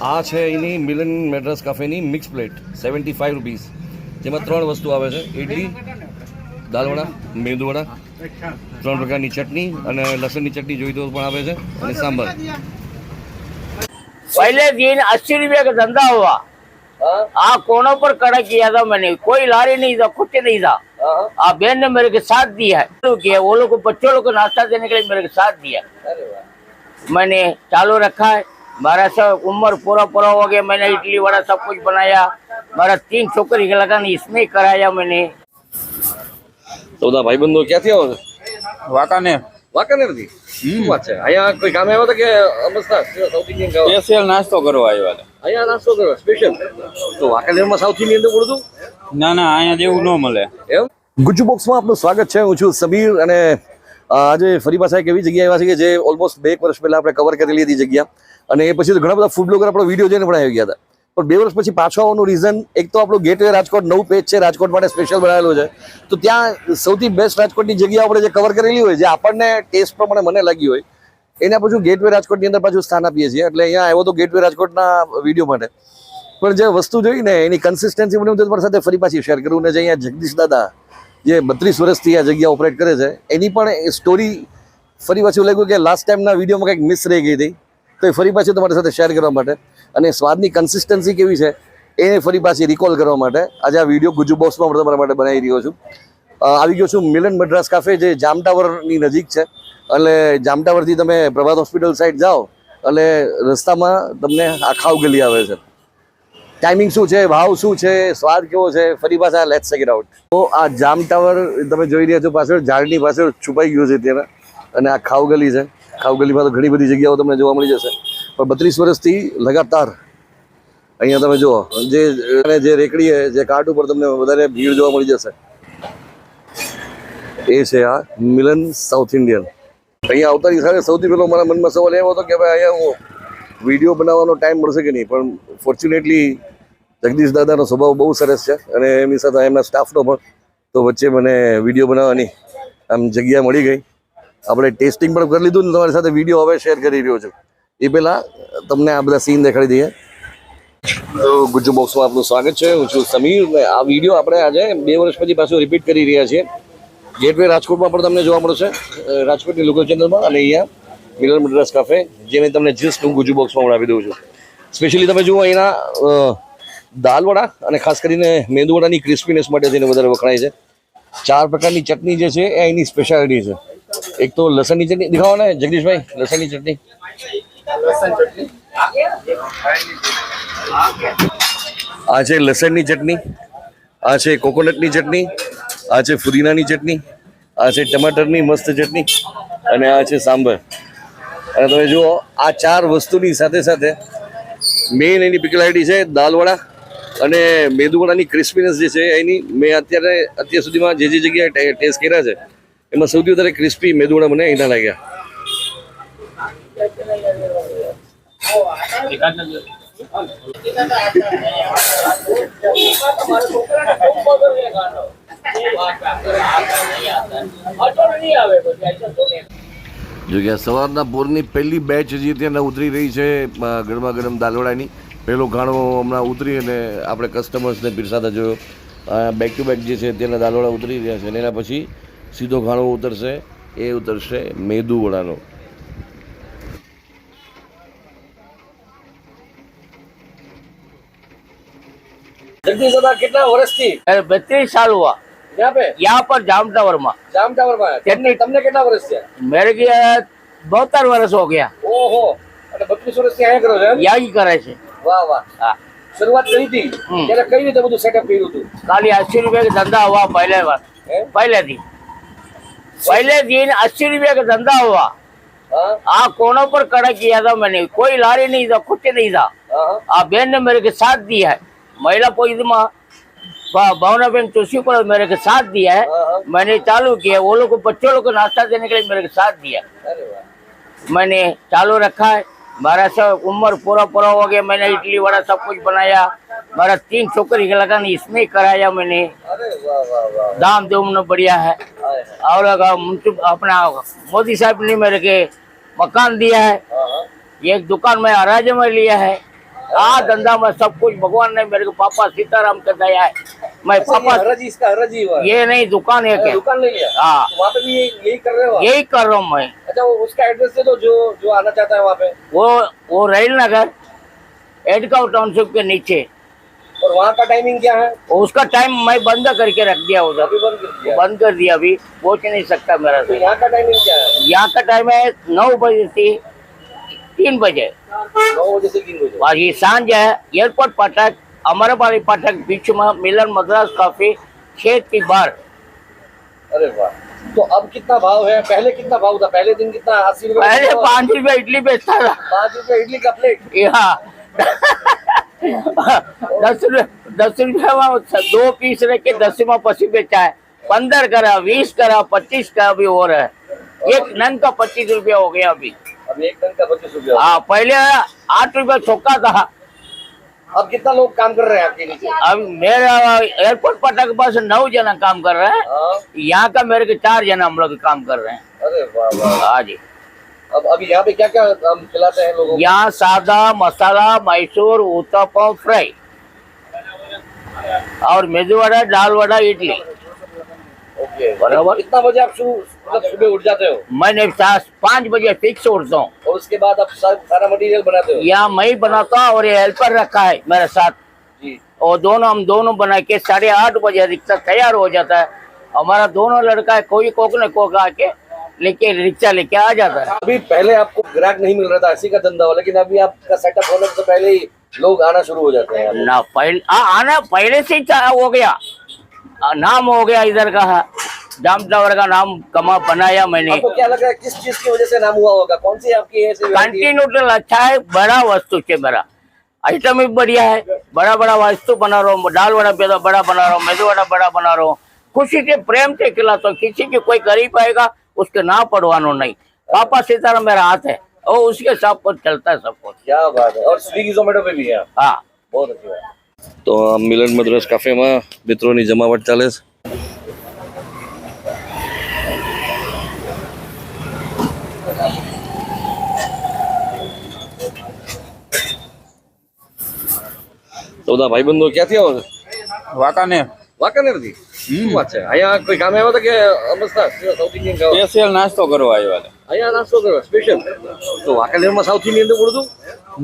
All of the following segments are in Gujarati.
આ છે એની મિલન મેડ્રાસ કાફેની મિક્સ પ્લેટ 75 રૂપીસ, જેમાં 3 વસ્તુ આવે છે: ઇડલી, દાલવડા, મેંદુવડા, 3 પ્રકારની ચટણી અને લસણની ચટણી જોઈ તો પણ આવે છે, અને सांभर। पहले दिन 80 रुपये का धंधा हुआ। कोनों पर खड़ा किया था मैंने, कोई लारी नहीं था, कुछ नहीं था। बहन ने मेरे के साथ दिया है, किया वो लोग को, बच्चों लोग को नाश्ता देने के लिए मेरे के साथ दिया। मैंने चालू रखा है। मेरा सब उम्र पूरा हो गया। मैंने इडली वड़ा सब कुछ बनाया। मेरा 3 छोकरी के लगा इसमें कराया मैंने। तो બધા ભાઈબંધો ક્યાંથી આવો છો? વાંકાનેરથી। શું વાત છે? અહીંયા કોઈ કામે આવ્યો હતો કે અમસ્તા સાઉથ ઇન્ડિયન ખાવા? સ્પેશિયલ નાસ્તો કરવા આવ્યા હતા। અહીંયા નાસ્તો કરો સ્પેશિયલ? તો વાંકાનેરમાં સાઉથ ઇન્ડિયન તો પડતું? ના, અહીંયા જેવું ન મળે એમ। ગુજ્જુ બોક્સમાં આપનું સ્વાગત છે। હું છું સમીર, અને આજે ફરી પાછા એક એવી જગ્યા આવ્યા છે કે જે ઓલમોસ્ટ 2 વર્ષ પહેલા આપણે કવર કરેલી હતી જગ્યા, અને એ પછી તો ઘણા બધા ફૂડ બ્લોગર આપણો વિડીયો જોઈને પણ આવી ગયા હતા। પણ 2 વર્ષ પછી પાછો આવવાનું રીઝન એક તો આપણું ગેટવે રાજકોટ નવું પેજ છે, રાજકોટ માટે સ્પેશિયલ બનાવેલું છે। તો ત્યાં સૌથી બેસ્ટ રાજકોટની જગ્યા આપણે જે કવર કરેલી હોય, જે આપણને ટેસ્ટ પ્રમાણે મને લાગી હોય, એના પાછું ગેટવે રાજકોટની અંદર પાછું સ્થાન આપીએ છીએ। એટલે અહીંયા આવ્યો તો ગેટવે રાજકોટના વિડીયો માટે, પણ જે વસ્તુ જોઈ ને એની કન્સિસ્ટન્સી મને તમારી સાથે ફરી પાછી શેર કરું, ને જે અહીંયા જગદીશ દાદા જે 32 વર્ષથી આ જગ્યા ઓપરેટ કરે છે, એની પણ સ્ટોરી ફરી પાછું લાગ્યું કે લાસ્ટ ટાઈમના વિડીયોમાં કંઈક મિસ રહી ગઈ હતી, તો એ ફરી પાછું તમારી સાથે શેર કરવા માટે, અને સ્વાદની કન્સિસ્ટન્સી કેવી છે એ ફરી પાછી રિકોલ કરવા માટે આજે આ વિડીયો ગુજ્જુ બોક્સમાં હું તમારા માટે બનાવી રહ્યો છું। આવી ગયો છું મિલન મેડ્રાસ કાફે, જે જામ ટાવરની નજીક છે। એટલે જામ ટાવરથી તમે પ્રભાત હોસ્પિટલ સાઈડ જાઓ એટલે રસ્તામાં તમને આ ખાવ ગલી આવે છે। ટાઈમિંગ શું છે, ભાવ શું છે, સ્વાદ કેવો છે, ફરી પાછા લેટ્સ ચેક ઇટ આઉટ। તો આ જામ ટાવર તમે જોઈ રહ્યા છો, પાછળ ઝાડની પાછળ છુપાઈ ગયું છે ત્યાં, અને આ ખાવ ગલી છે। ખાવ ગલીમાં તો ઘણી બધી જગ્યાઓ તમને જોવા મળી જશે, પણ 32 વર્ષથી લગાતાર અહીંયા તમે જુઓ જે રેકડી જે કાર્ટ ઉપર તમને વધારે ભીડ જોવા મળી જશે, એ છે આ મિલન સાઉથ ઇન્ડિયન। અહીંયા આવતાની સાથે સૌથી પહેલો મારા મનમાં સવાલ એવો હતો કે ભાઈ અહીંયા હું વિડીયો બનાવવાનો ટાઈમ મળશે કે નહીં, પણ ફોર્ચ્યુનેટલી જગદીશ દાદાનો સ્વભાવ બહુ સરસ છે, અને એમની સાથે એમના સ્ટાફનો પણ, તો વચ્ચે મને વિડીયો બનાવવાની આમ જગ્યા મળી ગઈ। આપણે ટેસ્ટિંગ પણ કરી લીધું ને તમારી સાથે વિડીયો હવે શેર કરી રહ્યો છું। એ પહેલાં તમને આ બધા સીન દેખાડી દઈએ। તો ગુજ્જુ બોક્સમાં આપનું સ્વાગત છે। હું છું સમીર, ને આ વિડીયો આપણે આજે 2 વર્ષ પછી પાછું રિપીટ કરી રહ્યા છીએ। ગેટવે રાજકોટમાં પણ તમને જોવા મળશે, રાજકોટની લોકલ ચેનલમાં, અને અહીંયા મિલન મેડ્રાસ કાફે, જેને તમને જસ્ટ હું ગુજ્જુ બોક્સમાં હું આપી દઉં છું। સ્પેશિયલી તમે જુઓ અહીંના દાલવડા અને ખાસ કરીને મેંદુવડાની ક્રિસ્પીનેસ માટે થઈને વધારે વખણાય છે। 4 પ્રકારની ચટણી જે છે એ અહીંની સ્પેશિયાલિટી છે। એક તો લસણની ચટણી દેખાવો ને જગદીશભાઈ, લસણની ચટણી, આ છે લસણની ચટણી, આ છે કોકોનટની ચટણી, આ છે ફુદીનાની ચટણી, આ છે ટમાટરની મસ્ત ચટણી, અને આ છે सांभर। અને તમે જુઓ આ 4 વસ્તુની સાથે સાથે મેઇન એની પિક્યુલારિટી છે દાલવડા અને મેંદુવડાની ક્રિસ્પીનેસ જે છે એની મેં અત્યાર સુધીમાં જે જગ્યાએ ટેસ્ટ કર્યા છે એમાં સૌથી વધારે ક્રિસ્પી મેંદુવડા મને અહીંના લાગ્યા। જો કે સવારના પોરની પહેલી બેચ જે ત્યાં ઉતરી રહી છે ગરમા ગરમ દાલવડાની, પહેલો ઘાણો હમણાં ઉતરી અને આપણે કસ્ટમર્સને પીરસાતા જોયો। બેક ટુ બેક જે છે ત્યાંના દાલવડા ઉતરી રહ્યા છે, અને એના પછી સીધો ઘાણો ઉતરશે, એ ઉતરશે મેંદુવડાનો। जगदीश दादा कितना वर्ष थी? 32 साल हुआ यहाँ पर जाम टावर में। जाम टावर में તમને કેટલા વર્ષ છે? मेरे की 72 वर्ष हो गया। ઓહો, અને 32 વર્ષથી અહીંયા કરો છો? यहाँ ही करे छे। વાહ વાહ। હા, શરૂઆત કરી હતી ત્યારે કઈ રીતે બધું સેટઅપ કર્યું હતું? खाली 80 रुपये का धंधा हुआ पहले दिन 80 रुपये का धंधा हुआ। कोनों पर खड़ा किया था मैंने, कोई लारी नहीं था, कुछ नहीं था। बहन ने मेरे के साथ दिया है। महिला पोजिशन में भावना बहन तुलसी पर मेरे के साथ दिया है। मैंने चालू किया, वो लोग को, बच्चों लोग को नाश्ता देने के लिए मेरे के साथ दिया। मैंने चालू रखा है। मेरा सब उम्र पूरा हो गया। मैंने इडली वड़ा सब कुछ बनाया। मेरा 3 छोकरी के लगा इसमें कराया मैंने। दाम दुम बढ़िया है। और अपना मोदी साहब ने मेरे के मकान दिया है। एक दुकान में अराज में लिया है। हाँ धंधा में सब कुछ भगवान ने मेरे को पापा सीताराम का दया है। मैं पापा हरजी इसका हरजी हुआ ये नहीं दुकान है क्या? दुकान ले लिया हाँ तो वहाँ पे भी यही कर रहे हो आप? यही कर रहा हूँ मैं। अच्छा वो उसका एड्रेस दे दो जो जो आना चाहता है वहाँ पे। वो रेल नगर एडगांव टाउनशिप के नीचे। और वहाँ का टाइमिंग क्या है? उसका टाइम मैं बंद करके रख दिया उधर, अभी बंद कर दिया। बंद कर दिया, अभी पहुंच नहीं सकता मेरा तो से। यहाँ का टाइमिंग क्या है? यहाँ का टाइम है 9 बजे से 3 बजे। 9 बजे से 3 बजे। बाकी सांझ है एयरपोर्ट फाटक अमरपाली फाटक बीच में मिलन मद्रास कॉफी खेत की बार। अरे वाह। तो अब कितना भाव है? पहले कितना भाव था? पहले दिन कितना? 80 रुपए? पहले 5 रुपए इडली बेचता था 5 रुपए इडली का प्लेट। यहाँ 10 रुपये में 2 पीस रख के 10 में पसी बेचा है। 15 करा 20 करा 25 का अभी हो रहा है। एक नन का 25 रुपया हो गया अभी। अब एक टन का 25 रुपया। हाँ पहले 8 रुपया चौका था। अब कितना लोग काम कर रहे हैं आपके नीचे? अब मेरा एयरपोर्ट पटा के पास 9 जना काम कर रहे हैं। हाँ। यहाँ का मेरे के 4 जना हम लोग काम कर रहे हैं। अरे वाह वाह। हाँ जी। अब अभी यहाँ पे क्या क्या हम खिलाते हैं लोगों को? यहाँ सादा मसाला मैसूर उत्तपम फ्राई और मेदू वड़ा दाल वड़ा इडली। ओके बराबर। कितना बजे आप मतलब सुबह उठ जाते हो? मैंने 5 बजे फिक्स उठता हूँ। और उसके बाद आप सारा मटेरियल बनाते हो? यहाँ मैं ही बनाता हूँ और ये हेल्पर रखा है मेरे साथ जी। और हम दोनों बना के 8:30 बजे रिक्शा तैयार हो जाता है। हमारा दोनों लड़का है, कोई कोक न कोक आके लेके रिक्शा लेके आ जाता है। अभी पहले आपको ग्राहक नहीं मिल रहा था, ऐसी का धंधा हो, लेकिन अभी आपका सेटअप होने से पहले ही लोग आना शुरू हो जाते हैं। ना पहले आना पहले से ही हो गया, नाम हो गया इधर का। जाम टावर का नाम कमा बनाया मैंने। आपको क्या लग रहा है किस चीज की वजह से नाम हुआ होगा? कौन सी आपकी ऐसी variety है? कंटिन्यूटल अच्छा है, बड़ा वस्तु से मेरा आइटम भी बढ़िया है। बड़ा बड़ा वस्तु बना रहा हूँ, दाल वड़ा बड़ा बना रहा हूँ, मेदू वड़ा बड़ा बना रहा हूँ। खुशी से प्रेम से खिलाता हूँ। किसी की कोई गरीब आएगा उसके ना पड़वानो नहीं। पापा सीताराम मेरा हाथ है और उसके सब कुछ चलता है सब कुछ। क्या बात है। और स्विगी जोमेटो पे भी है? हाँ बहुत अच्छी बात। तो મિલન મદ્રાસ કાફેમાં મિત્રોની જમાવટ ચાલે છે। તો બધા ભાઈબંધો ક્યાંથી આવો છો? વાંકાનેર વાંકાનેરથી? શું વાત છે? અહીંયા કોઈ કામે આવ્યો હતો કે અમસ્તા સાઉથ ઇન્ડિયન ખાવા? સ્પેશિયલ નાસ્તો કરવા આવ્યા હતા. અહીંયા નાસ્તો કરો સ્પેશિયલ? તો વાંકાનેરમાં સાઉથ ઇન્ડિયન તો મળતું?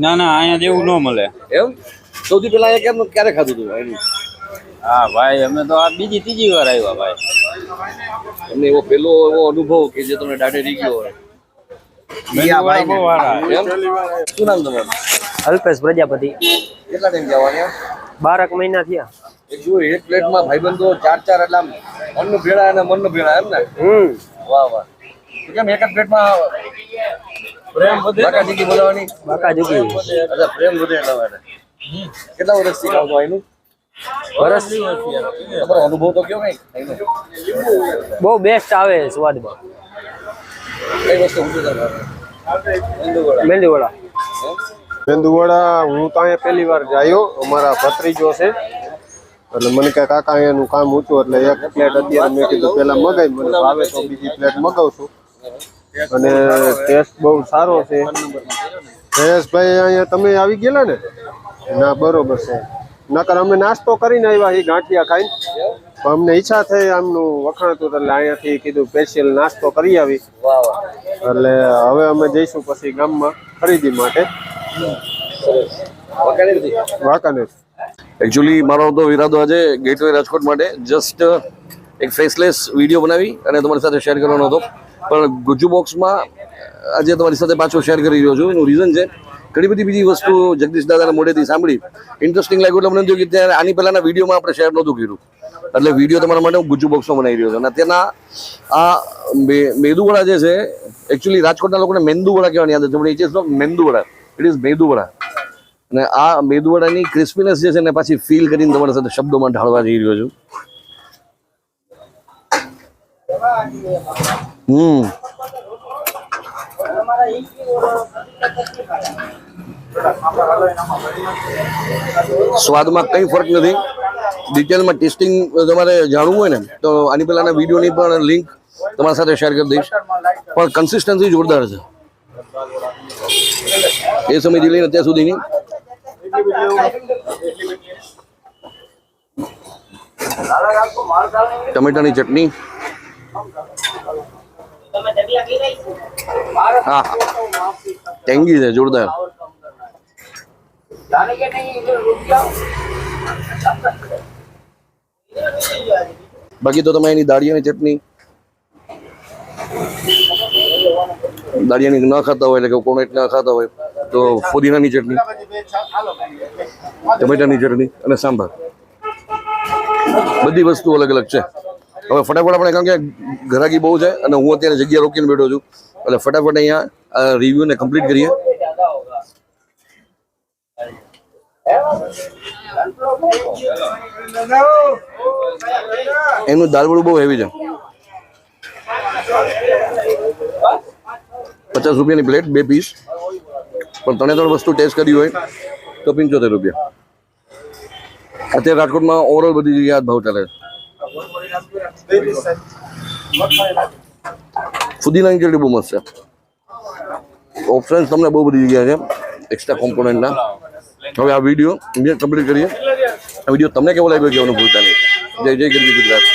ના ના અહીંયા જેવું ન મળે. એમ? સૌથી પહેલા અહીંયા ક્યારે ખાધું હતું એનું? હા ભાઈ અમે તો આ બીજી ત્રીજી વાર આવ્યા ભાઈ. તમને એવો પહેલો એવો અનુભવ કે જે તમને દાઢે રહી ગયો હોય? મેંદુવડા બહુ સારા. એમ? શું નામ તમારું? અલ્પેશ પ્રજાપતિ. કેટલા ટાઈમ જવા અહીંયા? 12 મહિના થયા. એક જુઓ એક પ્લેટમાં ભાઈબંધો 4 એટલે આમ અન્ન ભેળા અને મન ભેળા એમ ને? વાહ વાહ. તો કેમ એક જ પ્લેટમાં પ્રેમ વધે? બાકાજીકી બોલાવાની? બાકાજીકી. અચ્છા પ્રેમ વધે એટલા માટે. કેટલા વર્ષથી ખાવ છો અહીંનું? વરસ તમારો અનુભવ તો કયો કઈ અહીંનો? બહુ બેસ્ટ આવે સ્વાદમાં. કઈ વસ્તુ ઊંચું થાય? મેંદુવડા. મેંદુવડા હું તો અહીંયા પહેલી વાર આવ્યો. અમારા ભત્રીજો છે એટલે મને કે કાકા અહીંયાનું કામ ઊંચું એટલે એક પ્લેટ અત્યારે મેં કીધું પહેલા મગાવી, મને ભાવે તો બીજી પ્લેટ મગાવશું. અને ટેસ્ટ બહુ સારો છે. જયેશભાઈ અહીંયા તમે આવી ગયેલા ને? ના બરોબર છે. નકર અમે નાસ્તો કરીને આવ્યા એ ગાંઠિયા ખાઈને, પણ અમને ઈચ્છા થઈ આમનું વખાણતું એટલે અહીંયાથી કીધું સ્પેશિયલ નાસ્તો કરી આવી. વાહ વાહ. એટલે હવે અમે જઈશું પછી ગામમાં ખરીદી માટે વાંકાનેરથી? વાંકાનેર. એકચ્યુઅલી મારો તો ઈરાદો આજે ગેટવે રાજકોટ માટે જસ્ટ એક ફેસલેસ વિડીયો બનાવી અને તમારી સાથે શેર કરવાનો હતો, પણ ગુજ્જુ બોક્સમાં આજે તમારી સાથે પાછો શેર કરી રહ્યો છું. એનું રીઝન છે ઘણી બધી બીજી વસ્તુ જગદીશ દાદાના મોઢેથી સાંભળી ઇન્ટરેસ્ટિંગ લાગ્યું એટલે મને થયું કે ત્યારે આની પહેલાંના વિડીયોમાં આપણે શેર નહોતું કર્યું, એટલે વિડીયો તમારા માટે હું ગુજ્જુ બોક્સમાં બનાવી રહ્યો છું. અને અત્યારના આ મેદુવડા જે છે એકચ્યુઅલી રાજકોટના લોકોને મેંદુવડા કહેવાની આદત છે, પણ it is not menduvada, it is meduvada. અને આ મેદુવડાની ક્રિસ્પીનેસ જે છે ને પાછી ફીલ કરીને તમારા સાથે શબ્દોમાં ઢાળવા જઈ રહ્યો છું. સ્વાદમાં કંઈ ફરક નથી. ડિટેલમાં ટેસ્ટિંગ તમારે જાણવું હોય ને તો આની પહેલાંના વિડીયોની પણ લિંક તમારા સાથે શેર કરી દઈશ, પણ કન્સિસ્ટન્સી જોરદાર છે એ સમયથી લઈને અત્યાર સુધીની. ટમેટાની ચટણી, હા ટેંગી છે જોરદાર. બાકી તો તમે એની દાળિયાની ચટણી, દાળિયાની ન ખાતા હોય એટલે કે કોણ ના ખાતા હોય તો ફુદીનાની ચટણી, ટમેટાની ચટણી અને સાંભાર, બધી વસ્તુ અલગ અલગ છે. હવે ફટાફટ આપણે, કારણ કે ઘરાકી બહુ છે અને હું અત્યારે જગ્યા રોકીને બેઠો છું, એટલે ફટાફટ અહીંયા રિવ્યુને કમ્પ્લીટ કરીએ. એનું દાળવડું બહુ હેવી છે, 50 રૂપિયાની પ્લેટ, 2 પીસ, પણ 3 વસ્તુ ટેસ્ટ કરી હોય તો 75 રૂપિયા. અત્યારે રાજકોટમાં ઓવરઓલ બધી જગ્યાએ આ ભાવ ચાલે છે. ફુદીનાની ચટણી બહુ મસ્ત છે. ઓપ્શન્સ તમને બહુ બધી જગ્યાએ છે એક્સ્ટ્રા કોમ્પોનન્ટના. હવે આ વિડીયો કમ્પ્લીટ કરીએ. આ વિડીયો તમને કેવો લાગ્યો કહેવાનું ભૂલતા નહીં. જય જય ગરવી ગુજરાત.